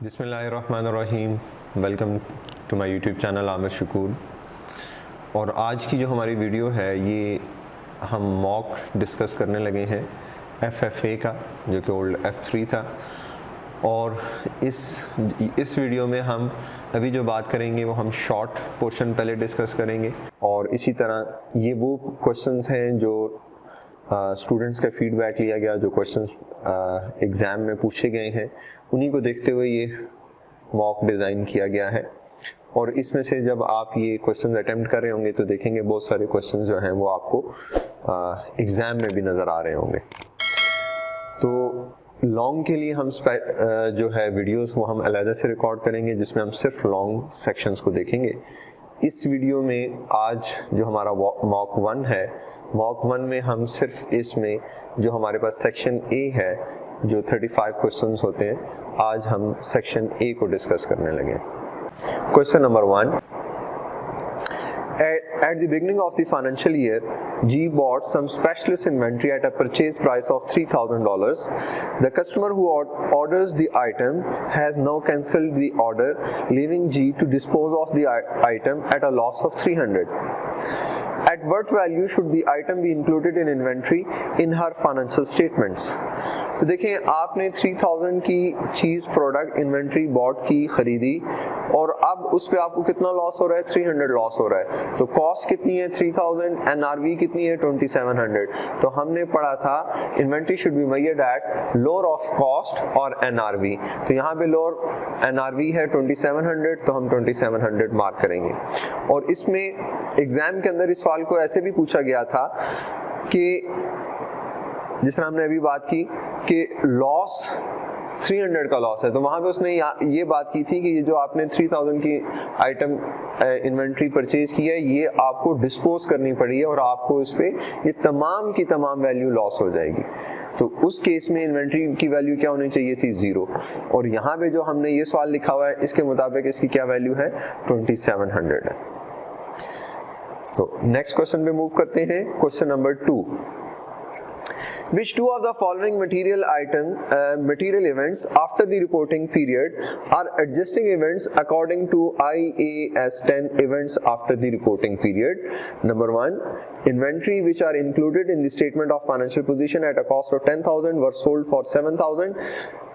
बिस्मिल्लाहिर्रहमानिर्रहीम। Welcome to my YouTube channel Aamir Shakoor. और आज की जो हमारी वीडियो है ये हम मॉक डिस्कस करने लगे हैं FFA का, जो कि ओल्ड F3 था। और इस वीडियो में हम अभी जो बात करेंगे वो हम शॉर्ट पोर्शन पहले डिस्कस करेंगे, और इसी तरह ये वो क्वेश्चंस हैं जो स्टूडेंट्स का फीडबैक लिया गया, जो क्वेश्चंस एग्ज़ाम में पूछे गए हैं उन्हीं को देखते हुए ये मॉक डिज़ाइन किया गया है। और इसमें से जब आप ये क्वेश्चंस अटेम्प्ट कर रहे होंगे तो देखेंगे बहुत सारे क्वेश्चंस जो हैं वो आपको एग्ज़ाम में भी नज़र आ रहे होंगे। तो लॉन्ग के लिए हम जो है वीडियोस वो हम अलग से रिकॉर्ड करेंगे, जिसमें हम सिर्फ लॉन्ग सेक्शंस को देखेंगे। इस वीडियो में आज जो हमारा मॉक 1 है, मॉक 1 में हम सिर्फ इसमें जो हमारे पास सेक्शन ए है, जो 35 क्वेश्चंस होते हैं, आज हम सेक्शन ए को डिस्कस करने लगे। Question number 1, At the beginning of the financial year, G bought some specialist inventory at a purchase price of $3,000. The customer who orders the item has now cancelled the order, leaving G to dispose of the item at a loss of $300. At what value should the item be included in inventory in her financial statements? तो देखिए, आपने 3000 की चीज़ product inventory bot की खरीदी और अब उस पे आपको कितना लॉस हो रहा है? 300 लॉस हो रहा है। तो कॉस्ट कितनी है? 3000, एनआरवी कितनी है? 2700। तो हमने पढ़ा था inventory should be measured at lower of cost और एनआरवी। तो यहाँ पे लोअर एनआरवी है 2700, तो हम 2700 मार्क करेंगे। और इसमें एग्जाम के अंदर इस सवाल को ऐसे भी पूछा गया था कि जिस तरह हमने अभी बात की कि लॉस 300 का लॉस है, तो वहाँ पे उसने ये बात की थी कि ये जो आपने 3000 की आइटम इन्वेंट्री परचेज की है, ये आपको डिस्पोज करनी पड़ी है और आपको इस पे ये तमाम की तमाम वैल्यू लॉस हो जाएगी। तो उस केस में इन्वेंट्री की वैल्यू क्या होनी चाहिए थी? 0। और यहाँ पे जो हमने ये सवाल लिखा हुआ है, इसके मुताबिक इसकी क्या वैल्यू है? 2700 है। तो नेक्स्ट क्वेश्चन पे मूव करते हैं। Question number 2, Which two of the following material events after the reporting period are adjusting events according to IAS 10 events after the reporting period? Number 1, inventory which are included in the statement of financial position at a cost of 10,000 were sold for 7,000.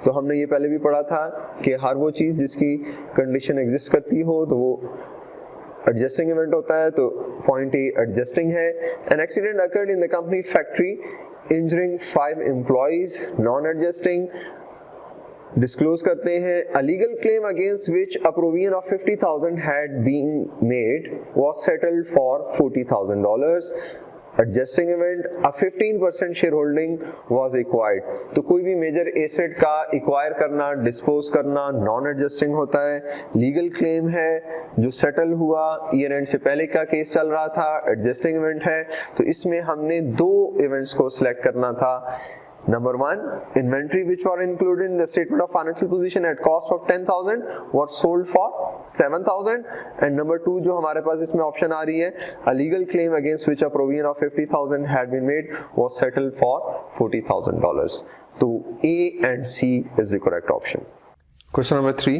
तो हमने ये पहले भी पढ़ा था कि हर वो चीज़ जिसकी कंडीशन एग्जिस्ट करती हो तो वो एडजस्टिंग इवेंट होता है। तो पॉइंट ए एडजस्टिंग है। An accident occurred in the company factory injuring 5 employees, non-adjusting। Disclose करते हैं a legal claim against which a provision of 50,000 had been made was settled for $40,000। Adjusting event a 15% share holding was acquired। तो कोई भी major asset का acquire करना, dispose करना non adjusting होता है। लीगल क्लेम है जो सेटल हुआ, ईयर एंड से पहले का केस चल रहा था, एडजस्टिंग इवेंट है। तो इसमें हमने 2 इवेंट्स को सिलेक्ट करना था। Number 1, inventory which were included in the statement of financial position at cost of 10,000 were sold for 7,000। and number 2 जो हमारे पास इसमें ऑप्शन आ रही है, a legal claim against which a provision of 50,000 had been made was settled for $40,000। तो A and C is the correct option। Question number 3,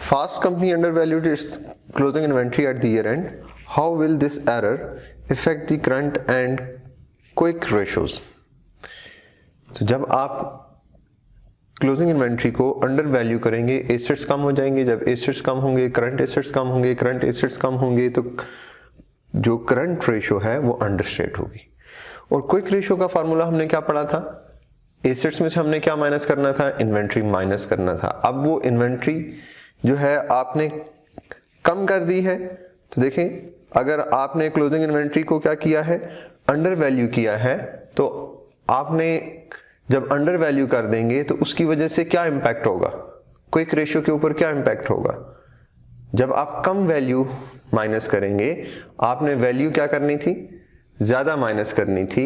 Fast company undervalued its closing inventory at the year end. How will this error affect the current and quick ratios? तो जब आप closing inventory को under value करेंगे, assets कम हो जाएंगे। जब assets कम होंगे, current assets कम होंगे, करंट एसेट्स कम होंगे, तो जो करंट रेशो है वो अंडरस्टेट होगी। और क्विक रेशो का फार्मूला हमने क्या पढ़ा था? एसेट्स में से हमने क्या माइनस करना था? इन्वेंट्री माइनस करना था। अब वो इन्वेंट्री जो है आपने कम कर दी है। तो देखें, अगर आपने क्लोजिंग इन्वेंट्री को क्या किया है? अंडर वैल्यू किया है। तो आपने जब अंडर वैल्यू कर देंगे तो उसकी वजह से क्या इंपैक्ट होगा? क्विक रेशियो के ऊपर क्या इंपैक्ट होगा? जब आप कम वैल्यू माइनस करेंगे, आपने वैल्यू क्या करनी थी? ज्यादा माइनस करनी थी,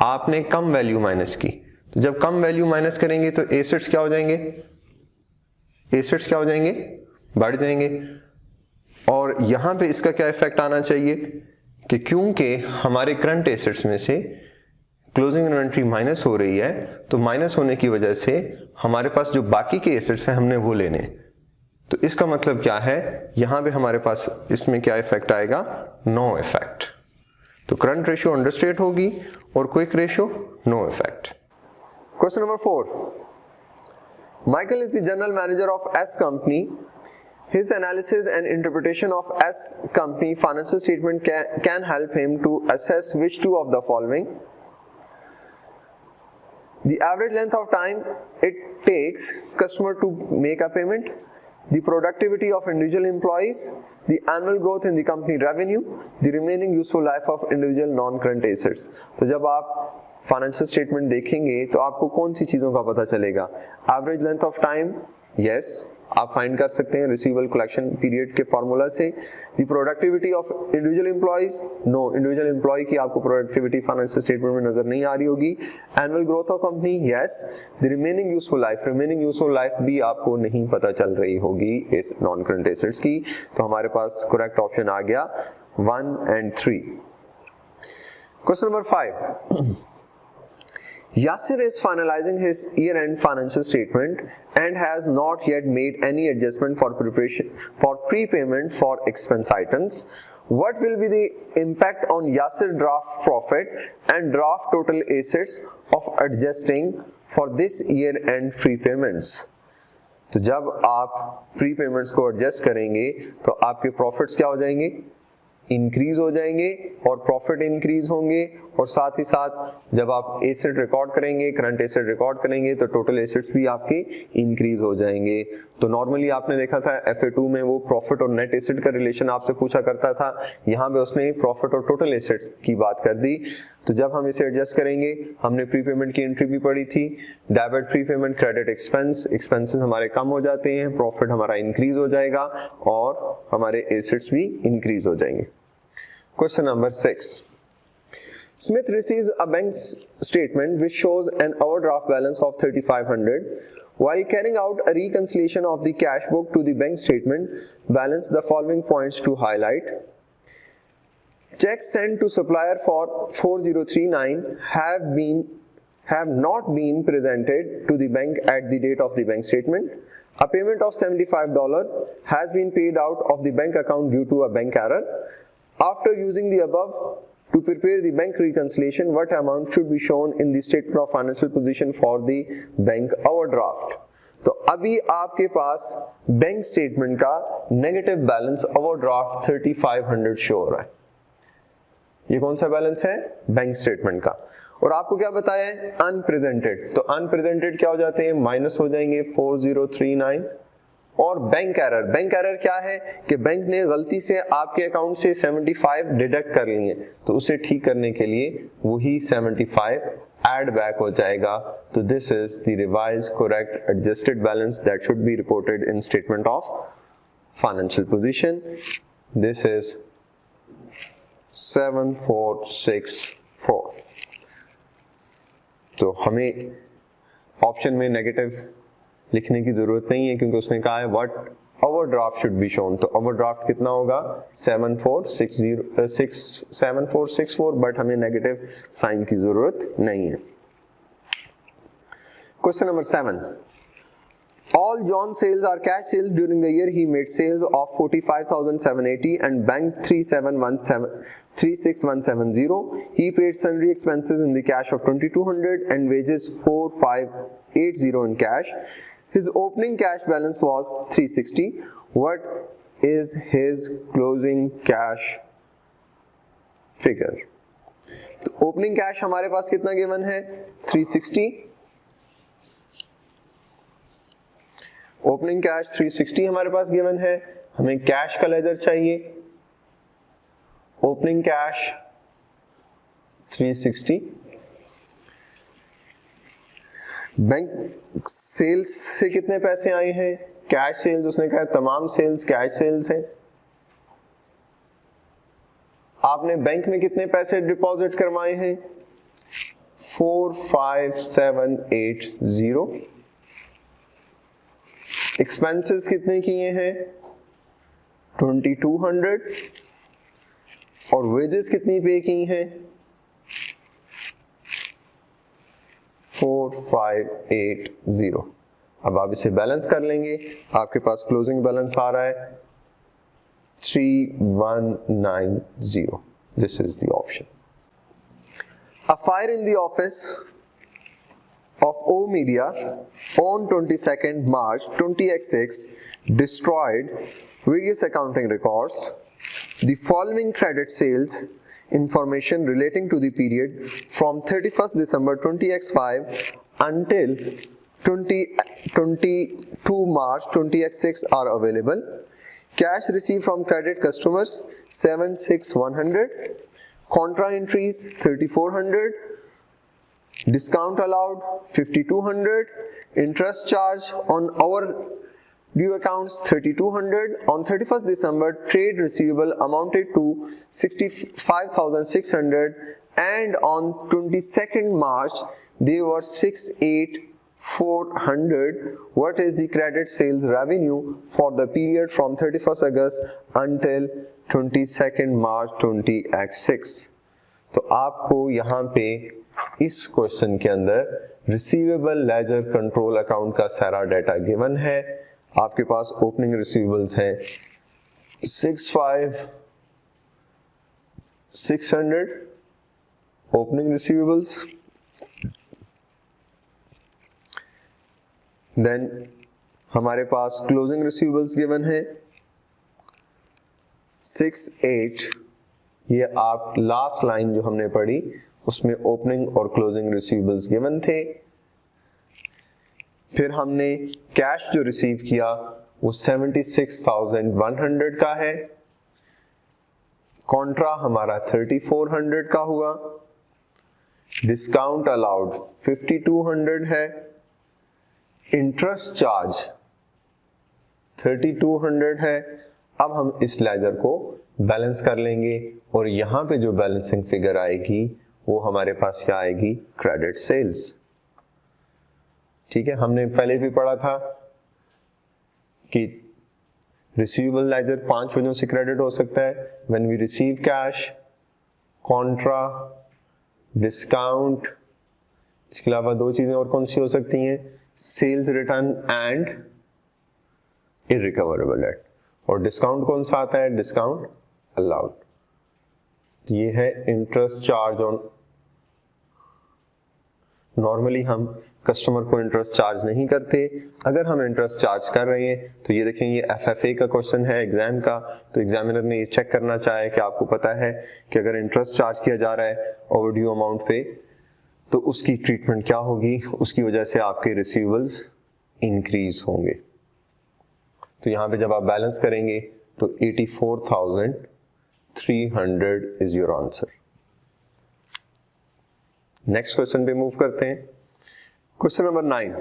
आपने कम वैल्यू माइनस की। तो जब कम वैल्यू माइनस करेंगे तो एसेट्स क्या हो जाएंगे? एसेट्स क्या हो जाएंगे? बढ़ जाएंगे। और यहां पे इसका क्या इफेक्ट आना चाहिए कि क्योंकि हमारे करंट एसेट्स में से क्लोजिंग इन्वेंट्री माइनस हो रही है, तो माइनस होने की वजह से हमारे पास जो बाकी के एसेट्स हैं हमने वो लेने। तो इसका मतलब क्या है, यहां पे हमारे पास इसमें क्या इफेक्ट आएगा, नो इफेक्ट। तो करंट रेशियो अंडरस्टेट होगी और quick ratio no effect. Question number 4, Michael is the general manager of S company. His analysis and interpretation of S company financial statement can help him to assess which two of the following: the average length of time it takes customer to make a payment, the productivity of individual employees, the annual growth in the company revenue, the remaining useful life of individual non-current assets। तो जब आप financial statement देखेंगे तो आपको कौन सी चीजों का पता चलेगा, average length of time, yes आप फाइंड कर सकते हैं रिसीवेबल कलेक्शन पीरियड के फॉर्मूला से। The productivity of individual employees, no individual employee की आपको प्रोडक्टिविटी फाइनेंशियल स्टेटमेंट में नजर नहीं आ रही होगी। Annual growth of company, yes. The remaining useful life, remaining useful life भी आपको नहीं पता चल रही होगी इस नॉन करंट एसेट्स की। तो हमारे पास करेक्ट ऑप्शन आ गया 1 and 3। Question number 5, Yasir is finalizing his year-end financial statement and has not yet made any adjustment for prepayment for expense items. What will be the impact on Yasir draft profit and draft total assets of adjusting for this year-end prepayments? तो जब आप प्रीपेमेंट्स को adjust करेंगे तो आपके profits क्या हो जाएंगे, इंक्रीज हो जाएंगे और प्रॉफिट इंक्रीज होंगे, और साथ ही साथ जब आप एसेट रिकॉर्ड करेंगे, करंट एसेट रिकॉर्ड करेंगे, तो टोटल एसेट्स भी आपके इंक्रीज हो जाएंगे। तो नॉर्मली आपने देखा था FA2 में वो प्रॉफिट और नेट एसेट का रिलेशन आपसे पूछा करता था, यहाँ पे उसने प्रॉफिट और टोटल एसेट्स की बात कर दी। तो जब हम इसे एडजस्ट करेंगे, हमने प्रीपेमेंट की एंट्री भी पढ़ी थी, debit prepayment credit expense, expenses हमारे कम हो जाते हैं, प्रॉफिट हमारा इंक्रीज हो जाएगा और हमारे एसेट्स भी इंक्रीज हो जाएंगे। Question number 6. Smith receives a bank statement which shows an overdraft balance of $3,500. While carrying out a reconciliation of the cash book to the bank statement balance, the following points to highlight. Checks sent to supplier for 4039 have not been presented to the bank at the date of the bank statement. A payment of $75 has been paid out of the bank account due to a bank error. After using the above to prepare the bank reconciliation, what amount should be shown in the statement of financial position for the bank overdraft? तो अभी आपके पास bank statement का negative balance overdraft 3500 show हो रहा है। ये कौन सा बैलेंस है, बैंक स्टेटमेंट का। और आपको क्या बताया है, अनप्रेजेंटेड। तो अनप्रेजेंटेड क्या हो जाते हैं, माइनस हो जाएंगे 4039। और बैंक एरर, बैंक एरर क्या है कि बैंक ने गलती से आपके अकाउंट से 75 डिडक्ट कर लिए, तो उसे ठीक करने के लिए वही 75 ऐड बैक हो जाएगा। तो this is the revised correct adjusted balance that should be reported in statement of financial position. This is 7464। तो हमें ऑप्शन में नेगेटिव लिखने की जरूरत नहीं है क्योंकि उसने कहा है what overdraft should be shown. तो ओवरड्राफ्ट कितना होगा 7464, बट हमें नेगेटिव साइन की जरूरत नहीं है। Question number 7, all John sales are cash sales. During the year he made sales of 45,780 and banked 36170. He paid sundry expenses in the cash of 2200 and wages 4580 in cash. His opening cash balance was 360. What is his closing cash figure? तो opening cash हमारे पास कितना given है, 360। Opening cash 360 हमारे पास given है, हमें cash का laser चाहिए। Opening cash 360, bank sales से कितने पैसे आए हैं, कैश सेल्स, उसने कहा तमाम सेल्स कैश सेल्स है। आपने बैंक में कितने पैसे डिपॉजिट करवाए हैं, 45780। एक्सपेंसेस कितने किए हैं, 2200। और वेजेस कितनी पे की हैं, 4580। अब आप इसे बैलेंस कर लेंगे, आपके पास क्लोजिंग बैलेंस आ रहा है 3190। This is the option. A fire in the office of O Media on 22nd March 20x6 destroyed various accounting records. The following credit sales information relating to the period from 31st December 20x5 until 22 March 20x6 are available. Cash received from credit customers 76,100. Contra entries 3,400, discount allowed 5,200, interest charge on our due accounts 3,200. On 31st December, trade receivable amounted to 65,600, and on 22nd March they were 68,400. What is the credit sales revenue for the period from 31st August until 22nd March 20x6? तो आपको यहाँ पे इस question के अंदर receivable ledger control account का सारा data given है। आपके पास ओपनिंग रिसीवेबल्स हैं 65,600 ओपनिंग रिसीवेबल्स, देन हमारे पास क्लोजिंग रिसीवेबल्स गिवन है 68। ये आप लास्ट लाइन जो हमने पढ़ी उसमें ओपनिंग और क्लोजिंग रिसीवेबल्स गिवन थे। फिर हमने कैश जो रिसीव किया वो 76,100 का है, कॉन्ट्रा हमारा 3,400 का हुआ, डिस्काउंट अलाउड 5,200 है, इंटरेस्ट चार्ज 3,200 है। अब हम इस लेजर को बैलेंस कर लेंगे और यहां पे जो बैलेंसिंग फिगर आएगी वो हमारे पास क्या आएगी, क्रेडिट सेल्स। ठीक है, हमने पहले भी पढ़ा था कि रिसीवेबल लेजर 5 वजहों से क्रेडिट हो सकता है, when we receive cash, contra, discount, इसके अलावा 2 चीजें और कौन सी हो सकती हैं, sales return and irrecoverable debt. और डिस्काउंट कौन सा आता है, डिस्काउंट अलाउड। ये है इंटरेस्ट चार्ज ऑन। नॉर्मली हम कस्टमर को इंटरेस्ट चार्ज नहीं करते, अगर हम इंटरेस्ट चार्ज कर रहे हैं तो ये देखें, ये FFA का क्वेश्चन है एग्जाम का, तो एग्जामिनर ने ये चेक करना चाहा है कि आपको पता है कि अगर इंटरेस्ट चार्ज किया जा रहा है ओवरड्यू अमाउंट पे तो उसकी ट्रीटमेंट क्या होगी, उसकी वजह से आपके रिसीवेबल्स इंक्रीज होंगे। तो यहाँ पे जब आप बैलेंस करेंगे तो 84,300 is your answer. Next question पे मूव करते हैं। Question number 9।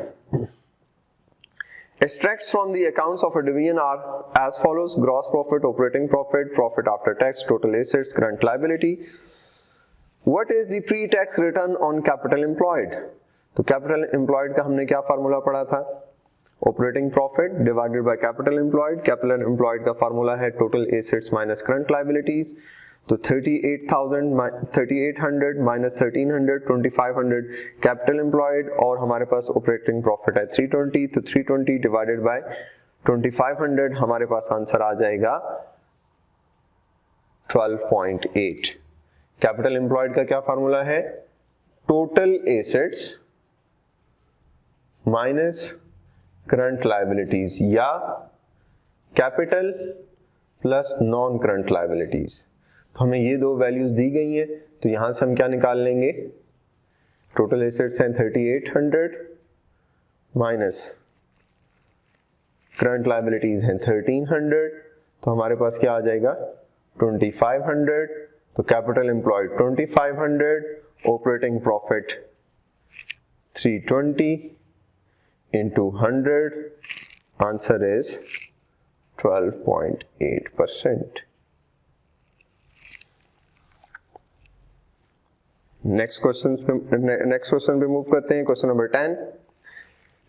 Extracts from the accounts of a division are as follows: gross profit, operating profit, profit after tax, total assets, current liability. What is the pre-tax return on capital employed? तो capital employed का हमने क्या formula पढ़ा था, operating profit divided by capital employed. Capital employed का formula है total assets minus current liabilities. तो 3800 minus 1300, 2500 capital employed और हमारे पास ऑपरेटिंग प्रॉफिट है 320। तो 320 डिवाइडेड बाय 2500 हमारे पास आंसर आ जाएगा 12.8। कैपिटल एम्प्लॉयड का क्या फार्मूला है, total assets minus current liabilities या capital plus non current liabilities. तो हमें ये 2 वैल्यूज दी गई हैं, तो यहां से हम क्या निकाल लेंगे, टोटल एसेट्स हैं 3800 माइनस करंट लायबिलिटीज हैं 1300, तो हमारे पास क्या आ जाएगा 2500। तो capital employed 2500, operating profit 320 into 100, answer is 12.8%. Next question पे मूव करते हैं। Question number 10।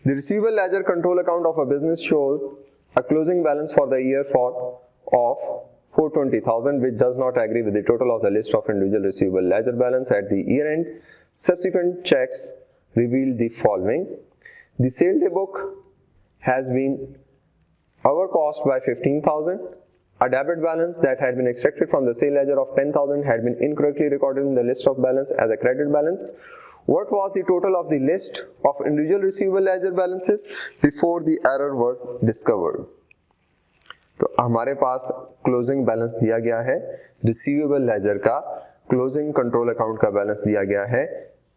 The receivable ledger control account of a business shows a closing balance for the year of 420,000 which does not agree with the total of the list of individual receivable ledger balance at the year end. Subsequent checks revealed the following. The sale day book has been overcost by 15,000. A debit balance that had been extracted from the sale ledger of 10,000 had been incorrectly recorded in the list of balance as a credit balance. What was the total of the list of individual receivable ledger balances before the error were discovered? तो हमारे पास closing balance दिया गया है, receivable ledger का closing control account का balance दिया गया है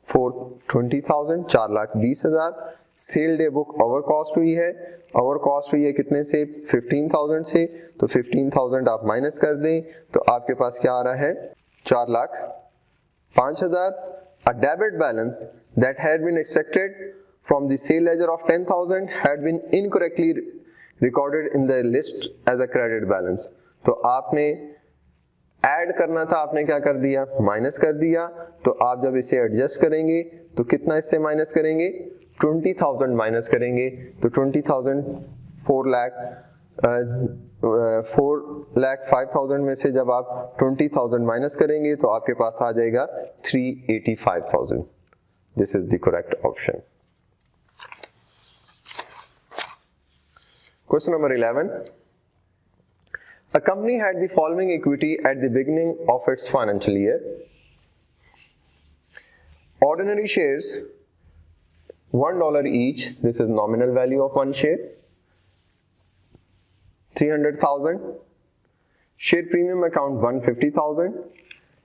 420,000, 4,20,000। Sale day book overcast हुई है, ओवर कॉस्ट हुई है कितने से? 15,000 से। तो 15,000 आप माइनस कर दें तो आपके पास क्या आ रहा है? 4,05,000। A debit balance that had been extracted from the sale ledger of 10,000 had been incorrectly recorded in the list as a credit balance. तो आपने ऐड करना था, आपने क्या कर दिया? माइनस कर दिया। तो आप जब इसे एडजस्ट करेंगे तो कितना इससे माइनस करेंगे? 20,000 माइनस करेंगे। तो 20,000 4,05,000 में से जब आप 20,000 माइनस करेंगे तो आपके पास आ जाएगा 385,000। This is the correct option. Question number 11. A company had the following equity at the beginning of its financial year. Ordinary shares $1 each. This is nominal value of one share. 300,000. Share premium account 150,000.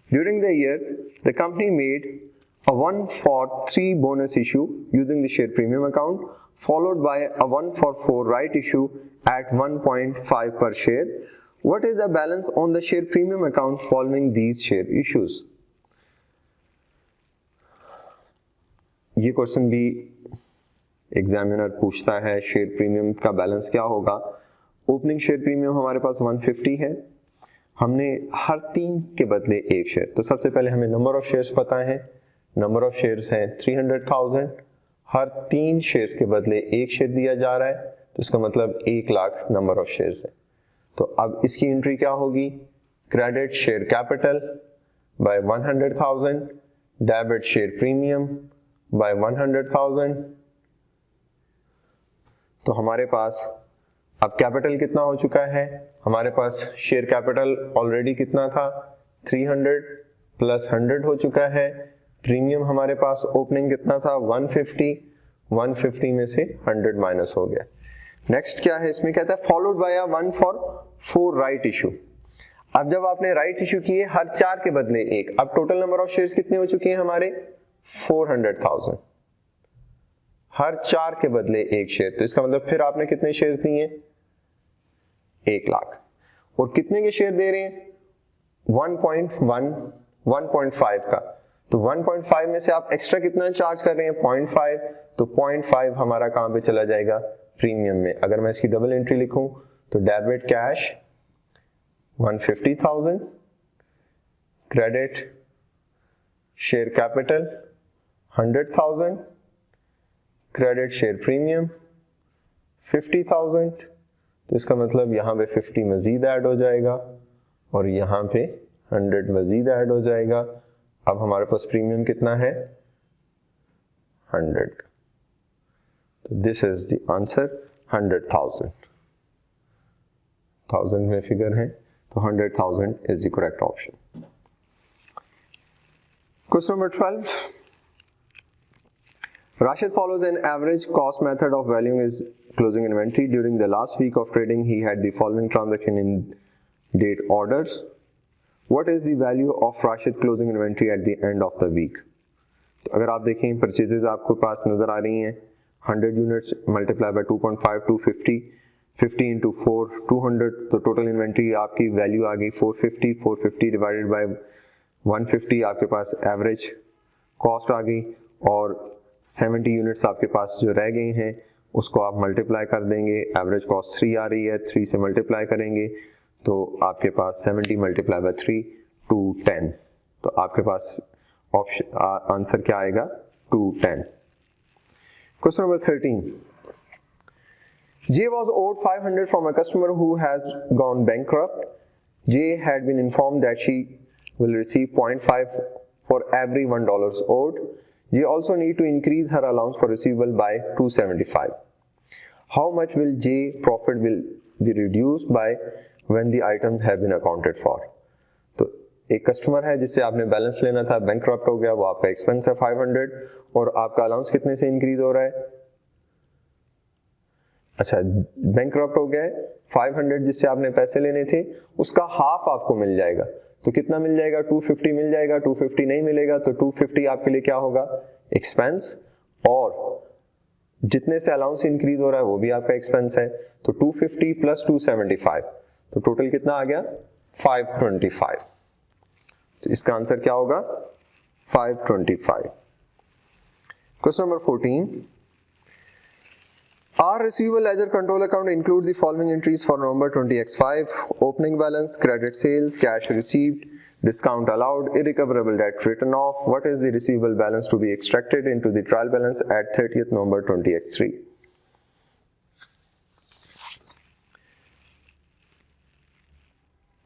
During the year, the company made a 1-for-3 bonus issue using the share premium account, followed by a 1-for-4 right issue at 1.5 per share. What is the balance on the share premium account following these share issues? ये question भी examiner पूछता है, share premium का balance क्या होगा। Opening share premium हमारे पास 150 है, हमने हर 3 के बदले 1 शेयर। तो सबसे पहले हमें नंबर ऑफ शेयर्स पता है, नंबर ऑफ शेयर्स है 300,000, हर 3 शेयर्स के बदले 1 शेयर दिया जा रहा है, तो इसका मतलब 1 लाख नंबर ऑफ शेयर्स है। तो अब इसकी एंट्री क्या होगी? Credit share capital by 100,000, debit share premium bye 100,000। तो हमारे पास अब कैपिटल कितना हो चुका है? हमारे पास शेयर कैपिटल ऑलरेडी कितना था? 300 प्लस 100 हो चुका है। प्रीमियम हमारे पास ओपनिंग कितना था? 150 में से 100 माइनस हो गया। नेक्स्ट क्या है इसमें? कहता है followed by 1-for-4 right issue. अब जब आपने राइट इशू किए हर 4 के बदले 1, अब टोटल नंबर ऑफ शेयर्स कितने हो चुके हैं हमारे? 400,000, हर 4 के बदले 1 शेयर। तो इसका मतलब फिर आपने कितने शेयर्स दिए? 1 लाख। और कितने के शेयर दे रहे हैं? 1.5 का। तो 1.5 में से आप एक्स्ट्रा कितना चार्ज कर रहे हैं? 0.5। तो 0.5 हमारा कहां पे चला जाएगा? प्रीमियम में। अगर मैं इसकी डबल एंट्री लिखूं तो debit cash 150,000, credit share capital 100,000, credit share premium 50,000। तो इसका मतलब यहां पे 50 मजीद ऐड हो जाएगा और यहां पे 100 मजीद ऐड हो जाएगा। अब हमारे पास प्रीमियम कितना है? 100 का। तो दिस इज द आंसर 100,000। 1000 में फिगर है तो 100,000 is the correct option. Question number 12. Rashid follows an average cost method of valuing his closing inventory. During the last week of trading, he had the following transaction in date orders. What is the value of Rashid closing inventory at the end of the week? तो अगर आप देखें purchases आपको पास नजर आ रही हैं, 100 units multiply by 2.5, 250, 50 into 4, 200। तो total inventory आपकी वैल्यू आ गई 450 डिवाइडेड बाय 150, आपके पास एवरेज कॉस्ट आ गई। और 70 यूनिट्स आपके पास जो रह गए हैं उसको आप मल्टीप्लाई कर देंगे। एवरेज कॉस्ट 3 आ रही है, 3 से मल्टीप्लाई करेंगे तो आपके पास 70 मल्टीप्लाई बाय 3 210। तो आपके पास ऑप्शन आंसर क्या आएगा? 210। Question number 13. J was owed 500 from a customer who has gone bankrupt. J had been informed that she will receive 0.5 for every $1 owed. They also need to increase her allowance for receivable by 275. How much will J profit will be reduced by when the items have been accounted for? तो एक customer है जिससे आपने balance लेना था, bankrupt हो गया, वो आपका एक्सपेंस है 500 और आपका अलाउंस कितने से इंक्रीज हो रहा है? अच्छा, बैंकक्रप्ट हो गया है, 500 जिससे आपने पैसे लेने थे उसका हाफ आपको मिल जाएगा, तो कितना मिल जाएगा? 250 मिल जाएगा। 250 नहीं मिलेगा तो 250 आपके लिए क्या होगा? एक्सपेंस, और जितने से अलाउंस इंक्रीज हो रहा है वो भी आपका एक्सपेंस है, तो 250 प्लस 275, तो टोटल कितना आ गया? 525। तो इसका आंसर क्या होगा? 525। Question number 14, Our receivable ledger control account include the following entries for November 20x5: opening balance, credit sales, cash received, discount allowed, irrecoverable debt written off. What is the receivable balance to be extracted into the trial balance at 30th November 20x3?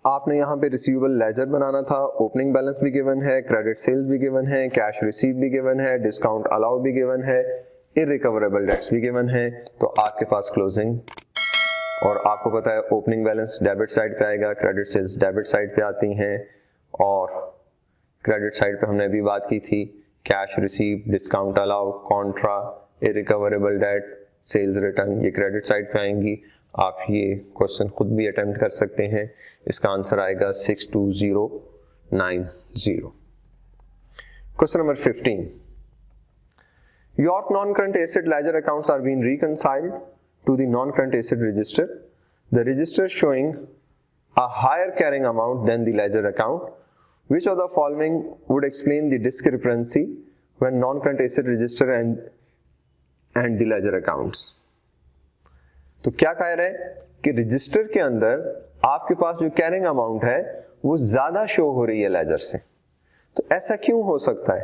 आपने यहाँ पे receivable laser बनाना था, opening balance भी given है, credit sales भी given है, cash receive भी given है, डिस्काउंट अलाउ भी गिवन है, इररिकवरेबल डेट्स भी गिवन है, तो आपके पास क्लोजिंग, और आपको पता है ओपनिंग बैलेंस डेबिट साइड पे आएगा, क्रेडिट सेल्स डेबिट साइड पे आती हैं, और क्रेडिट साइड पे हमने अभी बात की थी cash receive, discount allow, contra, irrecoverable debt, sales return, ये क्रेडिट साइड पे आएंगी। आप ये क्वेश्चन खुद भी अटेम्प्ट कर सकते हैं। इसका आंसर आएगा 62090। Question number 15, Your non-current asset ledger accounts are being reconciled to the non-current asset register. The register showing a higher carrying amount than the ledger account. Which of the following would explain the discrepancy when non-current asset register and the ledger accounts? तो क्या कह रहे हैं कि register के अंदर आपके पास जो कैरिंग अमाउंट है वो ज्यादा शो हो रही है लेजर से। तो ऐसा क्यों हो सकता है?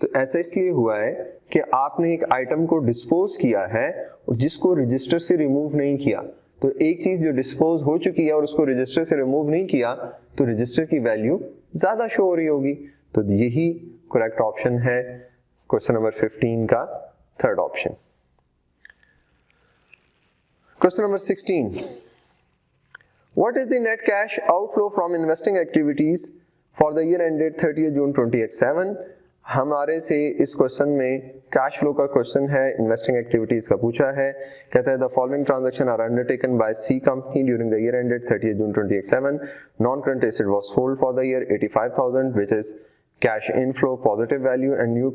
तो ऐसा इसलिए हुआ है कि आपने एक आइटम को डिस्पोज किया है और जिसको रजिस्टर से रिमूव नहीं किया। तो एक चीज जो डिस्पोज हो चुकी है और उसको रजिस्टर से रिमूव नहीं किया तो रजिस्टर की वैल्यू ज्यादा शो हो रही होगी। तो यही करेक्ट ऑप्शन है क्वेश्चन नंबर 15 का third option. Question number 16, What is the net cash outflow from investing activities for the year ended 30th June 20x7? हमारे से इस क्वेश्चन में कैश फ्लो का क्वेश्चन है, इन्वेस्टिंग एक्टिविटीज का पूछा है। कहता है the following transaction are undertaken by C company during the year ended 30th June 20x7. Non current asset was sold for the year 85,000 which is cash inflow positive value and new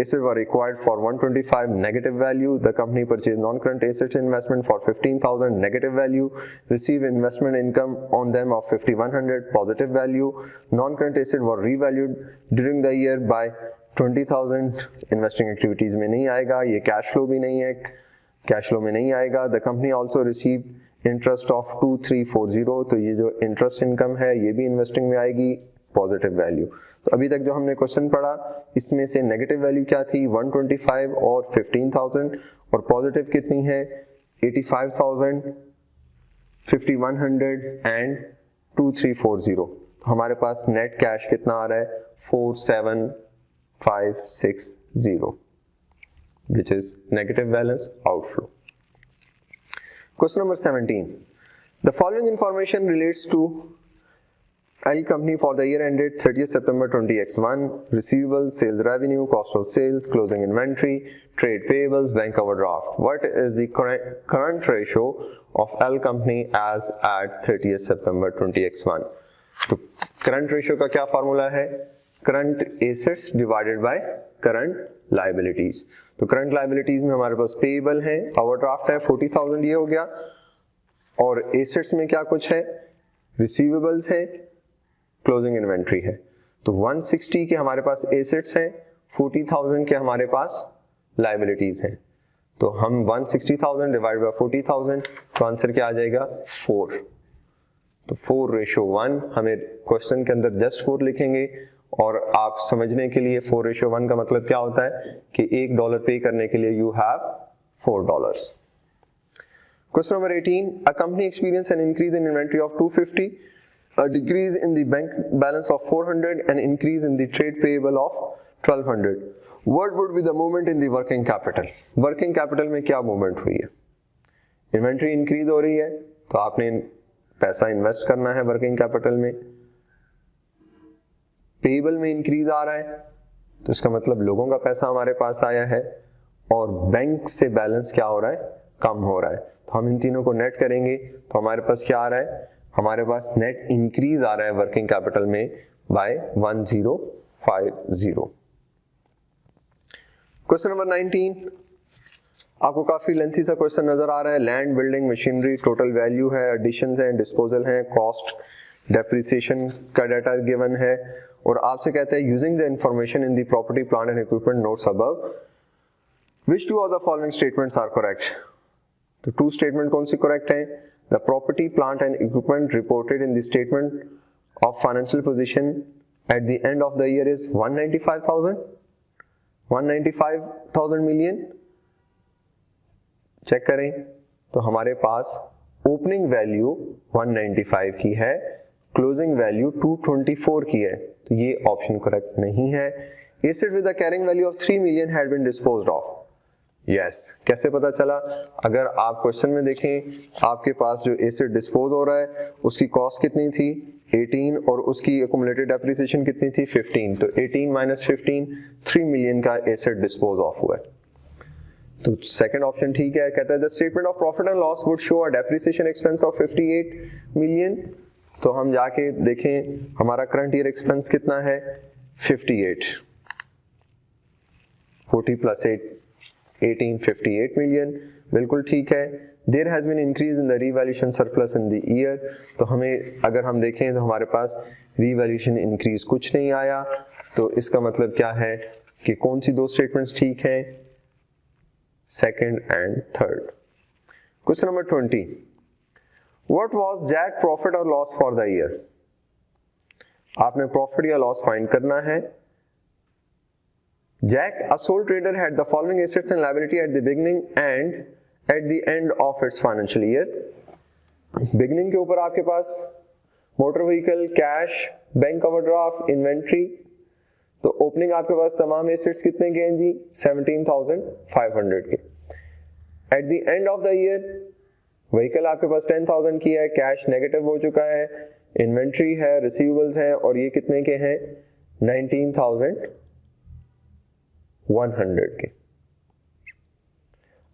assets were required for 125 negative value. The company purchased non-current assets investment for 15,000 negative value, received investment income on them of 5,100 positive value. Non-current assets were revalued during the year by 20,000. Investing activities में नहीं आएगा, ये cash flow भी नहीं है, cash flow में नहीं आएगा। The company also received interest of 2,340. तो ये जो interest income है ये भी investing में आएगी, पॉजिटिव वैल्यू। तो अभी तक जो हमने क्वेश्चन पढ़ा इसमें से नेगेटिव वैल्यू क्या थी? 125 और 15,000, और पॉजिटिव कितनी है? 85,000, 5,100 एंड 2,340। तो हमारे पास नेट कैश कितना आ रहा है? 4,7,560 which is negative balance outflow. Question number 17. The following information relates to L company for the year ended 30th September 20x1: receivables, sales revenue, cost of sales, closing inventory, trade payables, bank overdraft. What is the current ratio of L company as at 30th September 20x1? तो current ratio का क्या formula है? Current assets divided by current liabilities. तो current liabilities में हमारे पास payable है, overdraft है 40,000 ये हो गया, और assets में क्या कुछ है? receivables है, क्लोजिंग इन्वेंट्री है। तो 160 के हमारे पास एसेट्स हैं, 40,000 के हमारे पास लायबिलिटीज हैं। तो हम 160,000 डिवाइड बाय 40,000, तो आंसर क्या आ जाएगा? 4। तो 4:1 हमें क्वेश्चन के अंदर जस्ट 4 लिखेंगे, और आप समझने के लिए 4:1 का मतलब क्या होता है कि $1 पे करने के लिए you have $4। Question number 18, a company experience an increase in inventory of 250, a decrease in the bank balance of 400, and increase in the trade payable of 1,200. What would be the movement in the working capital? Working capital में क्या movement हुई है? Inventory increase हो रही है तो आपने पैसा इन्वेस्ट करना है वर्किंग कैपिटल में। पेबल में इंक्रीज आ रहा है तो इसका मतलब लोगों का पैसा हमारे पास आया है, और बैंक से बैलेंस क्या हो रहा है? कम हो रहा है। तो हम इन तीनों को नेट करेंगे तो हमारे पास क्या आ रहा है? हमारे पास नेट इंक्रीज आ रहा है वर्किंग कैपिटल में बाय 1050। क्वेश्चन नंबर 19, आपको काफी लेंथी सा क्वेश्चन नजर आ रहा है। Land, building, machinery, total value है, एडिशंस हैं, डिस्पोजल हैं, कॉस्ट, डेप्रिसिएशन का डाटा गिवन है, और आपसे कहता है using the information in the property, plant and equipment notes above, which two of the following statements are correct? तो टू स्टेटमेंट कौन सी करेक्ट है? The property, plant and equipment reported in the statement of financial position at the end of the year is 195,000 million. Check करें तो हमारे पास opening value 195 की है, क्लोजिंग वैल्यू 224 की है, तो ये ऑप्शन करेक्ट नहीं है। Asset with the carrying value of 3 million had been disposed of. Yes, कैसे पता चला? अगर आप क्वेश्चन में देखें आपके पास जो एसेट डिस्पोज हो रहा है उसकी कॉस्ट कितनी थी? 18, और उसकी एक्युमुलेटेड डेप्रिसिएशन कितनी थी? 15। तो 18 माइनस 15, 3 मिलियन का एसेट डिस्पोज ऑफ हुआ है। तो सेकंड ऑप्शन ठीक है। कहता है the statement of profit and loss would show a depreciation expense of 58 million. तो हम जाके देखें हमारा करंट ईयर एक्सपेंस कितना है? 58, 40 प्लस 8, 18, 58 मिलियन, बिल्कुल ठीक है। There has been increase in the revaluation surplus in the year. तो हमें अगर हम देखें तो हमारे पास रीवैल्यूएशन इंक्रीज कुछ नहीं आया, तो इसका मतलब क्या है कि कौन सी दो स्टेटमेंट्स ठीक हैं? Second and third. Question number 20, what was Jack profit और लॉस फॉर द ईयर? आपने प्रॉफिट या लॉस फाइंड करना है। Jack, a sole trader, had the following assets and liability at the beginning and at the end of its financial year. Beginning के ऊपर आपके पास motor vehicle, cash, bank overdraft, inventory. तो opening आपके पास तमाम एसेट्स कितने के हैं जी? 17,500 के। Eight the end of the year vehicle आपके पास 10,000 की है, कैश नेगेटिव हो चुका है, इन्वेंट्री है, रिसीवेबल्स हैं, और ये कितने के हैं? 19,100 के।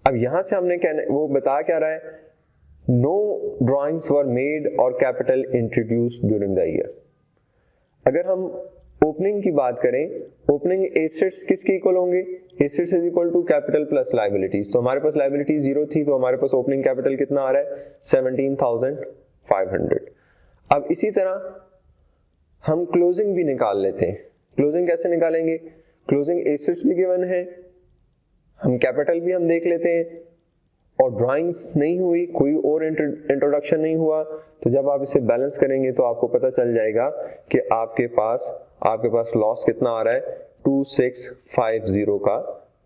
अब यहां से हमने वो बता क्या रहा है? नो ड्रॉइंग्स वर मेड और capital introduced during the year. अगर हम ओपनिंग की बात करें, ओपनिंग एसेट्स किसके इक्वल होंगे? Assets is equal to capital plus liabilities. तो हमारे पास लायबिलिटी 0 थी, तो हमारे पास ओपनिंग कैपिटल कितना आ रहा है? 17,500। अब इसी तरह हम क्लोजिंग भी निकाल लेते हैं। क्लोजिंग कैसे निकालेंगे? क्लोजिंग एसेट्स भी गिवन है, हम कैपिटल भी हम देख लेते हैं, और ड्राइंग्स नहीं हुई, कोई और इंट्रोडक्शन नहीं हुआ, तो जब आप इसे बैलेंस करेंगे तो आपको पता चल जाएगा कि आपके पास लॉस कितना आ रहा है? 2650 का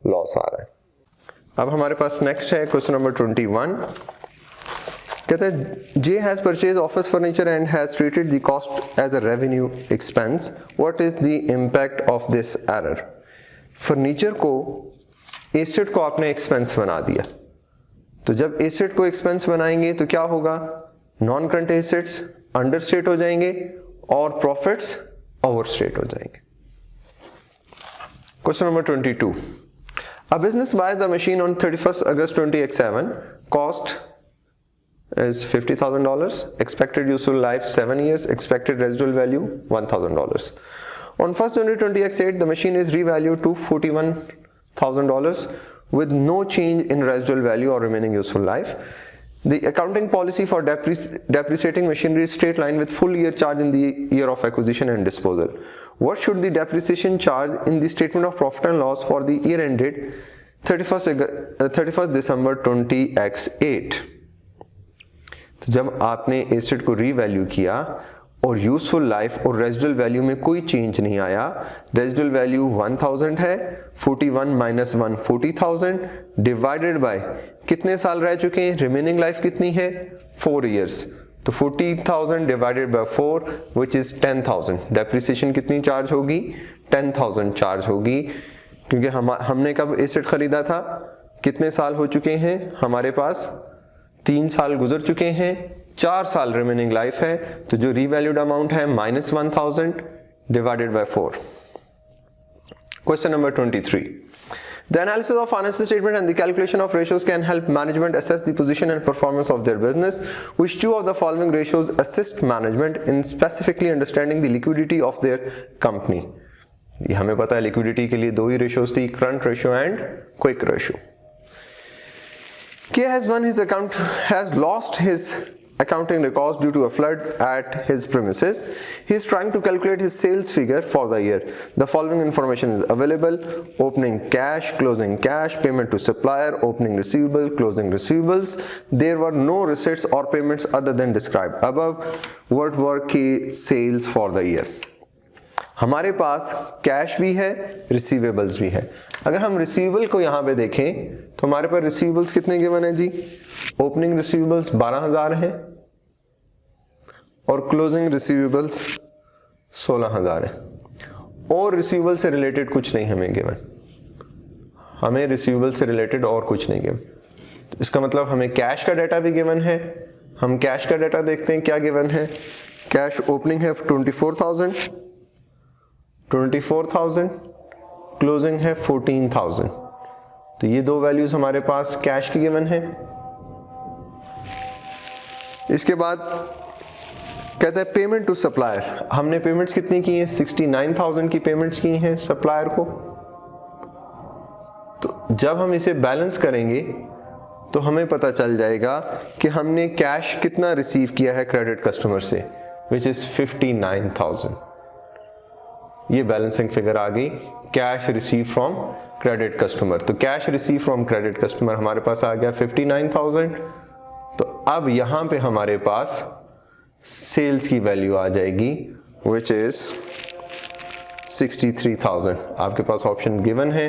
लॉस आ रहा है। अब हमारे पास नेक्स्ट है क्वेश्चन नंबर 21। कहते हैं J has purchase office furniture and has treated the cost as a revenue expense, what is the impact of this error? Furniture को, एसेट को आपने एक्सपेंस बना दिया, तो जब एसेट को एक्सपेंस बनाएंगे तो क्या होगा? नॉन करंट एसेट्स अंडरस्टेट हो जाएंगे और प्रॉफिट्स ओवरस्टेट हो जाएंगे। Question number 22, a business boys a machine on 31st August 2007, cost is $50,000, expected useful life 7 years, expected residual value $1,000. On 1st January 2008, the machine is revalued to $41,000 with no change in residual value or remaining useful life. The accounting policy for depreciating machinery is straight line with full year charge in the year of acquisition and disposal. What should the depreciation charge in the statement of profit and loss for the year ended 31st December 2008? तो जब आपने asset को revalue किया और useful life और residual value में कोई change नहीं आया, रेजिडुअल वैल्यू 1000 है, 41 माइनस 1 40,000 डिवाइडेड बाय कितने साल रह चुके हैं, रिमेनिंग लाइफ कितनी है? 4 इयर्स। तो 40,000 divided by 4 which is 10,000। Depreciation कितनी चार्ज होगी? 10,000 चार्ज होगी। क्योंकि हमने कब एसेट खरीदा था, कितने साल हो चुके हैं हमारे पास, 3 साल गुजर चुके हैं, 4 साल रिमेनिंग लाइफ है, तो जो रीवैल्यूड अमाउंट है -1000 divided by 4। Question number 23, the analysis of financial statement and the calculation of ratios can help management assess the position and performance of their business. Which two of the following ratios assist management in specifically understanding the liquidity of their company? ये हमें पता है liquidity के लिए 2 ही ratios थी, current ratio and quick ratio. K has lost his accounting records due to a flood at his premises. He is trying to calculate his sales figure for the year. The following information is available: opening cash, closing cash, payment to supplier, opening receivable, closing receivables. There were no receipts or payments other than described above. What were K's sales for the year? हमारे पास cash भी है, receivables भी है। अगर हम receivable को यहाँ पे देखें तो हमारे पास रिसीवेबल्स कितने गिवन है जी, ओपनिंग रिसीवेबल्स 12000 है और क्लोजिंग रिसीवेबल्स 16000 है, और रिसीवेबल से रिलेटेड कुछ नहीं हमें गिवन, हमें रिसीवेबल से रिलेटेड और कुछ नहीं गिवन। तो इसका मतलब हमें कैश का डाटा भी गिवन है। हम कैश का डाटा देखते हैं, क्या गिवन है, कैश ओपनिंग है 24,000, क्लोजिंग है 14,000। तो ये 2 वैल्यूज हमारे पास कैश की गिवन है। इसके बाद कहते हैं पेमेंट टू सप्लायर, हमने पेमेंट्स कितनी की हैं, 69,000 की पेमेंट्स की हैं सप्लायर को। तो जब हम इसे बैलेंस करेंगे तो हमें पता चल जाएगा कि हमने कैश कितना रिसीव किया है क्रेडिट कस्टमर से, विच इज 59,000। ये बैलेंसिंग फिगर आ गई, cash receive from credit customer. तो cash receive from credit customer हमारे पास आ गया 59,000। तो अब यहां पे हमारे पास सेल्स की वैल्यू आ जाएगी, विच इज 63,000। आपके पास ऑप्शन गिवन है।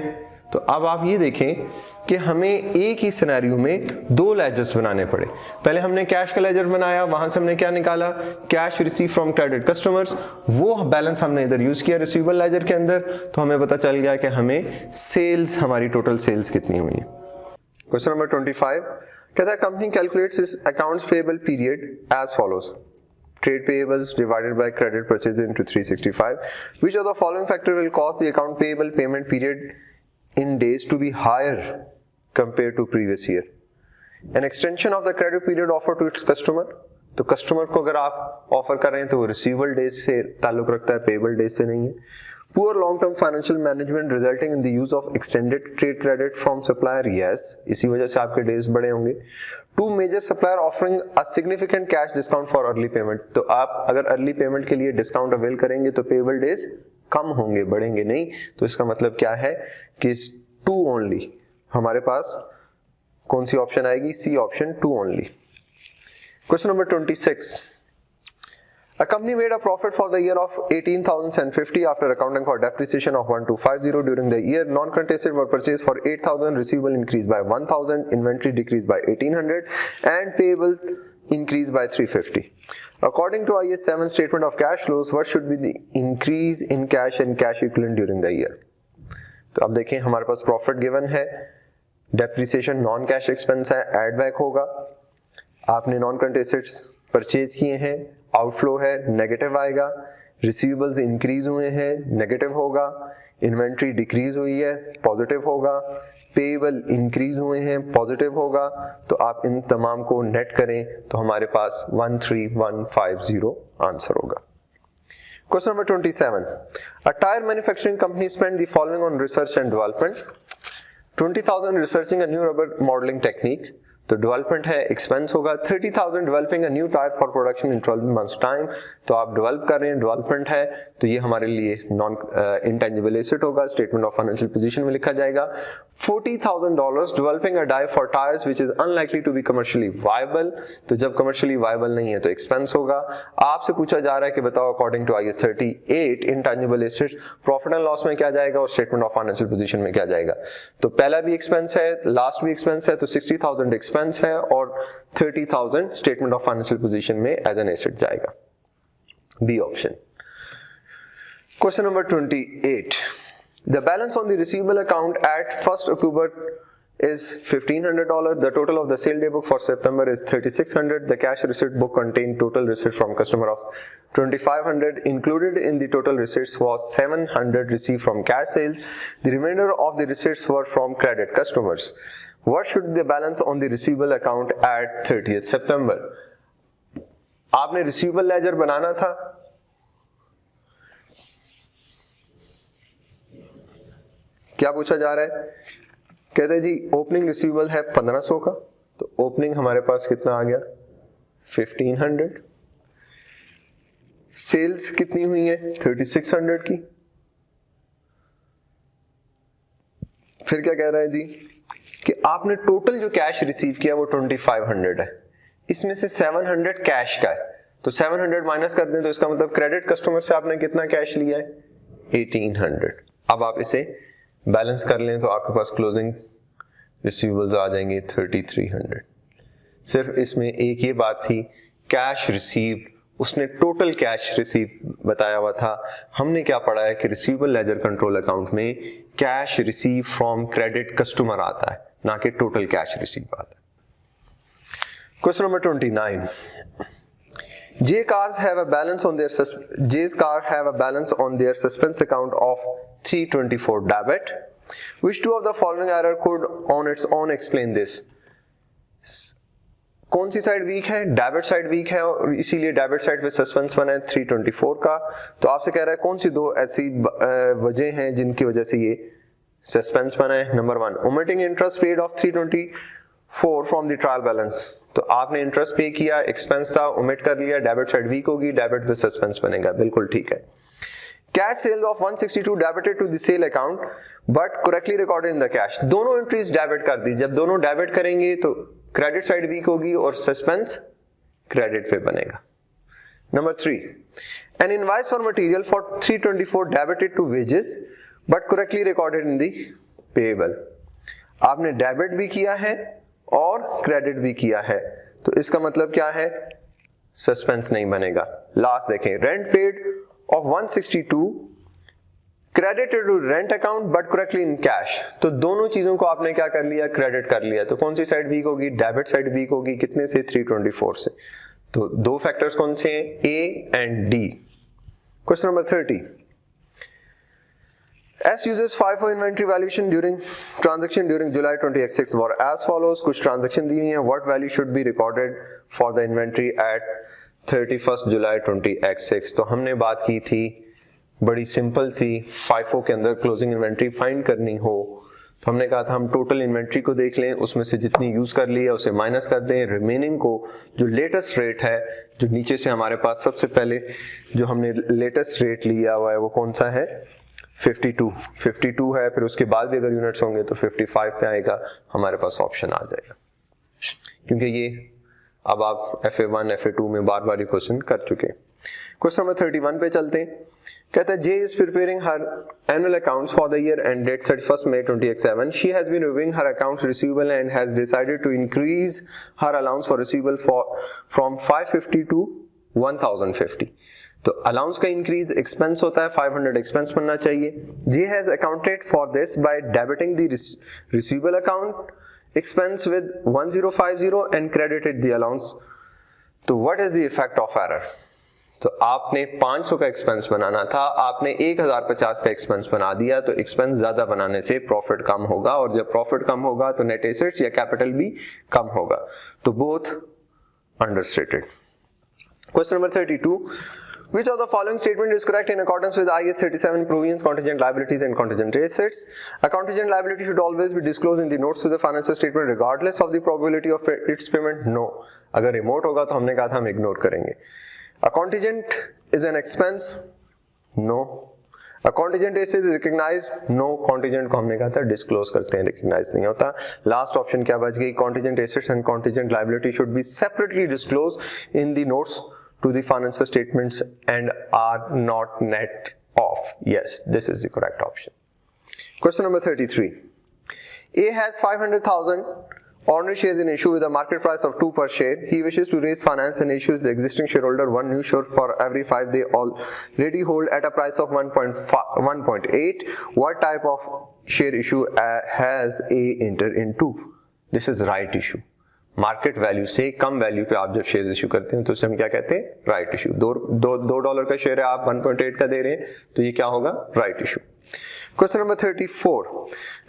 तो अब आप ये देखें कि हमें एक ही सिनेरियो में 2 लेजर्स बनाने पड़े। पहले हमने कैश का लेजर बनाया, वहां से हमने क्या निकाला, cash receive from credit customers, वो बैलेंस हमने इधर यूज किया रिसीवेबल लेजर के अंदर। तो हमें पता चल गया कि हमें सेल्स, हमारी टोटल सेल्स कितनी हुई है। क्वेश्चन नंबर 25 कहता है company calculates its accounts payable period as follows: trade payables divided by credit purchases into 365. Which of the following factor will cause the account payable payment period in days to be higher compared to previous year? An extension of the credit period offered to its customer. तो customer को अगर आप offer कर रहे हैं तो वो receivable days से ताल्लुक रखता है, पेएबल डेज से नहीं है। Poor long-term financial management resulting in the use of extended trade credit from supplier. Yes, इसी वजह से आपके डेज बड़े होंगे। Two major supplier offering a significant cash discount for early payment. तो आप अगर अर्ली पेमेंट के लिए डिस्काउंट अवेल करेंगे तो पेएबल डेज कम होंगे, बढ़ेंगे नहीं। तो इसका मतलब क्या है कि 2 ओनली, हमारे पास कौन सी ऑप्शन आएगी, C option 2 only. Question number 26, a company made a profit for the year of 18,050 after accounting for depreciation of 1250 during the year. Non-current assets were purchased for 8,000, receivable increased by 1,000, inventory decreased by 1,800 and payable increased by 350. According to IAS 7 statement of cash flows, what should be the increase in cash and cash equivalent during the year? तो अब देखें हमारे पास profit given है, depreciation non cash expense है, add back होगा, आपने non current assets purchase किए हैं, आउटफ्लो है, नेगेटिव आएगा, रिसीवेबल्स इंक्रीज हुए हैं, नेगेटिव होगा, इन्वेंट्री डिक्रीज हुई है, पॉजिटिव होगा, पेएबल इंक्रीज हुए हैं, पॉजिटिव होगा। तो आप इन तमाम को नेट करें तो हमारे पास 13150 आंसर होगा। Question number 27. A tire manufacturing company spent the following on research and development: 20,000 researching a new rubber modeling technique. तो डेवलपमेंट है, एक्सपेंस होगा। 30,000 developing a new tyre for production in 12 months time. तो आप develop कर रहे हैं, development है, तो ये हमारे लिए नॉन इंटेंजिबल एसेट होगा, स्टेटमेंट ऑफ फाइनेंशियल पोजीशन में लिखा जाएगा। $40,000 developing a die for tyres which is unlikely to be commercially viable. तो जब कमर्शियली वायबल नहीं है तो एक्सपेंस होगा। आपसे पूछा जा रहा है कि बताओ according to IAS 38 intangible assets profit and loss में क्या जाएगा और स्टेटमेंट ऑफ फाइनेंशियल पोजीशन में क्या जाएगा। तो पहला भी एक्सपेंस है, लास्ट भी एक्सपेंस है, तो 60,000 एक्सपेंस है और 30,000 स्टेटमेंट ऑफ फाइनेंशियल पोजीशन में एज एन एसेट जाएगा, B option. Question number 28, The balance on the receivable account at 1st October is $1,500. The total of the sale day book for September is $3,600. The cash receipt book contained total receipt from customer of $2,500. Included in the total receipts was $700 received from cash sales. The remainder of the receipts were from credit customers. What should the balance on the receivable account at 30th September? आपने receivable ledger बनाना था, क्या पूछा जा रहा है? कहते हैं जी opening receivable है 1500 का, तो ओपनिंग हमारे पास कितना आ गया 1500। सेल्स कितनी हुई है 3600 की। फिर क्या कह रहा है जी कि आपने टोटल जो कैश रिसीव किया वो 2500 है, इसमें से 700 कैश का है, तो 700 माइनस कर दें तो इसका मतलब क्रेडिट कस्टमर से आपने कितना कैश लिया है 1800। अब आप इसे बैलेंस कर लें तो आपके पास क्लोजिंग रिसीवेबल्स आ जाएंगे 3300। सिर्फ इसमें एक ये बात थी, कैश रिसीव, उसने टोटल कैश रिसीव बताया हुआ था। हमने क्या पढ़ा है कि रिसीवेबल लेजर कंट्रोल अकाउंट में cash receive from credit customer आता है, ना कि टोटल कैश रिसीव आता है। Question number 29। J's cars have a balance on their suspense account of 324 debit. Which two of the following error could on its own explain this? कौन सी side week है? Debit side week है और इसीलिए debit side पे suspense बना है 324 का। तो आपसे कह रहा है कौन सी दो ऐसी वजह हैं जिनकी वजह से ये सस्पेंस बना है। Number 1, omitting interest paid of 324 from the trial balance. तो आपने इंटरेस्ट पे किया, एक्सपेंस था, ओमिट कर लिया, डेबिट साइड वीक होगी, डेबिट पे सस्पेंस बनेगा, बिल्कुल ठीक है। Cash sales of 162 debited to the sale account but correctly recorded in the cash. दोनों एंट्रीज डेबिट कर दी, जब दोनों डेबिट करेंगे तो क्रेडिट साइड वीक होगी और सस्पेंस क्रेडिट पे बनेगा। Number 3, an invoice for material for 324 debited to wages but correctly recorded in the payable. आपने डेबिट भी किया है और क्रेडिट भी किया है, तो इसका मतलब क्या है, सस्पेंस नहीं बनेगा। लास्ट देखें, rent paid of 162 credited to rent account but correctly in cash. तो दोनों चीजों को आपने क्या कर लिया, क्रेडिट कर लिया। तो कौन सी साइड वीक होगी, डेबिट साइड वीक होगी, कितने से 324 से। तो दो फैक्टर्स कौन से हैं, A and D. Question number 30, S uses FIFO inventory valuation during transaction during July 20X6 were as follows। कुछ ट्रांजेक्शन दी हुई है, what value should be recorded for the inventory at 31st July 20X6। तो हमने बात की थी बड़ी simple सी, FIFO के अंदर क्लोजिंग इन्वेंट्री फाइंड करनी हो तो हमने कहा था हम टोटल इन्वेंट्री को देख लें, उसमें से जितनी यूज कर ली है उसे माइनस कर दें, रिमेनिंग को जो लेटेस्ट रेट है, जो नीचे से हमारे पास सबसे पहले जो हमने लेटेस्ट रेट लिया हुआ है वो कौन सा है 52 है, फिर उसके बाद भी अगर यूनिट्स होंगे तो 55 पे आएगा, हमारे पास ऑप्शन आ जाएगा। क्योंकि ये अब आप FA1 FA2 में बार बार ये क्वेश्चन कर चुके हैं। क्वेश्चन नंबर 31 पे चलते हैं। कहता है J is preparing her annual accounts for the year ended 31st May 2007. She has been reviewing her accounts receivable and has decided to increase her allowance for receivable from 550 to 1050. तो allowance का increase expense होता है, 500 expense बनना चाहिए। J has accounted for this by debiting the receivable account expense with 1050 and credited the allowance. तो what is the effect of error? तो आपने 500 का एक्सपेंस बनाना था, आपने 1050 का एक्सपेंस बना दिया, तो एक्सपेंस ज्यादा बनाने से प्रॉफिट कम होगा, और जब प्रॉफिट कम होगा तो नेट एसेट्स या कैपिटल भी कम होगा। तो both understated. Question number 32, which of the following statement is correct in accordance with IAS 37 provisions, contingent liabilities and contingent assets? A contingent liability should always be disclosed in the notes to the financial statement regardless of the probability of its payment. No. अगर remote होगा तो हमने कहा था हम ignore करेंगे। A contingent is an expense? No. A contingent asset is recognized? No. Contingent को हमने कहा था डिस्क्लोज करते हैं, रिकग्नाइज नहीं होता। लास्ट ऑप्शन क्या बच गई, contingent assets and contingent liability should be separately disclosed in the notes to the financial statements and are not net off. Yes, this is the correct option. Question number 33. A has 500,000 Ordinary shares in issue with a market price of 2 per share. He wishes to raise finance and issues the existing shareholder 1 new share for every 5 they already hold at a price of 1.8. What type of share issue has A entered into? This is right issue. Market value से कम value पे आप जब share issue करते हैं तो उसे हम क्या कहते हैं? Right issue. दो डॉलर का शेयर है, आप 1.8 का दे रहे हैं, तो ये क्या होगा? Right issue. Question number 34.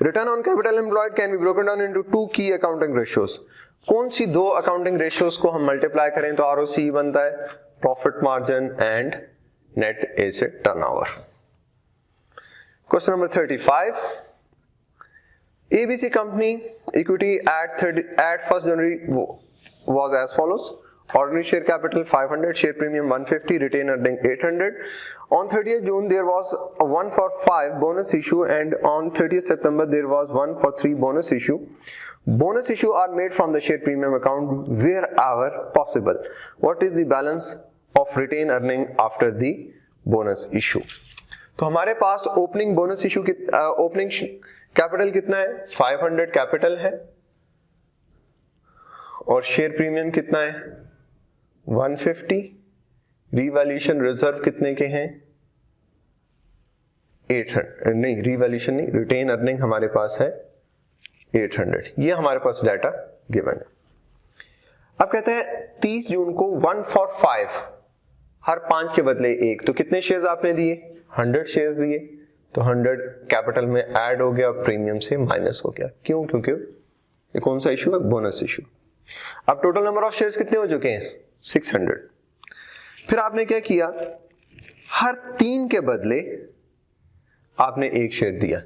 Return on capital employed can be broken down into 2 key accounting ratios. कौन सी 2 accounting ratios को हम मल्टीप्लाई करें तो ROCE बनता है? Profit margin and net asset turnover. Question number 35. ABC company equity at 1st January was as follows. Ordinary share capital 500, share premium 150, retain earning 800. On 30th June there was a 1 for 5 bonus issue, and on 30th September there was 1 for 3 bonus issue. Bonus issue are made from the share premium account wherever possible. What is the balance of retain earning after the bonus issue? तो हमारे पास opening bonus issue opening capital कितना है? 500 capital है और share premium कितना है? 150। Revaluation reserve कितने के हैं? 800 नहीं, रीवैल्यूएशन नहीं, रिटेन अर्निंग हमारे पास है 800। ये हमारे पास डाटा गिवन है। अब कहते हैं 30 जून को 1 for 5, हर 5 के बदले 1, तो कितने शेयर्स आपने दिए? 100 शेयर्स दिए, तो 100 कैपिटल में ऐड हो गया, प्रीमियम से माइनस हो गया। क्यों? क्योंकि ये कौन सा इशू है? Bonus issue. अब टोटल नंबर ऑफ शेयर्स कितने हो चुके हैं? 600। फिर आपने क्या किया? हर 3 के बदले आपने 1 शेयर दिया,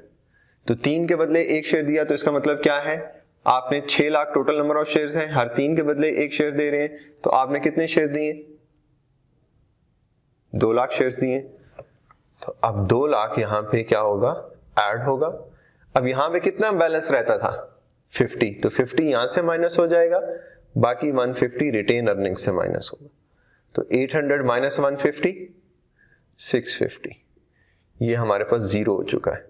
तो 3 के बदले 1 शेयर दिया, तो इसका मतलब क्या है? आपने 6 lakh total number of shares हैं, हर 3 के बदले 1 शेयर दे रहे हैं, तो आपने कितने शेयर दिए? 2 लाख शेयर्स दिए। तो अब 2 लाख यहां पे क्या होगा? ऐड होगा। अब यहां पे कितना बैलेंस रहता था? 50, तो 50 यहां से माइनस हो जाएगा, बाकी 150 रिटेन अर्निंग से माइनस होगा। तो 800 माइनस 150 650, ये हमारे पास 0 हो चुका है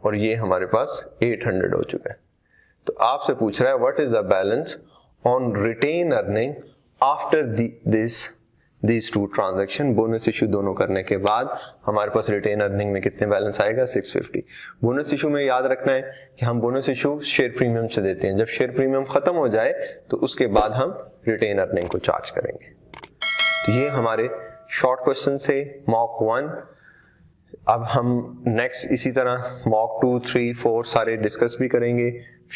और ये हमारे पास 800 हो चुका है। तो आपसे पूछ रहा है what is the balance on retained earning after these two transaction. Bonus issue दोनों करने के बाद हमारे पास रिटेन अर्निंग में कितने बैलेंस आएगा? 650। बोनस इशू में याद रखना है कि हम बोनस इशू शेयर प्रीमियम से देते हैं, जब शेयर प्रीमियम खत्म हो जाए तो उसके बाद हम रिटेन अर्निंग को चार्ज करेंगे। तो ये हमारे शॉर्ट क्वेश्चन से मॉक 1। अब हम नेक्स्ट इसी तरह मॉक 2, 3, 4 सारे डिस्कस भी करेंगे।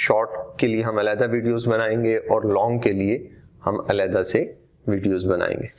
शॉर्ट के लिए हम अलग वीडियोस बनाएंगे और लॉन्ग के लिए हम अलग से वीडियोस बनाएंगे।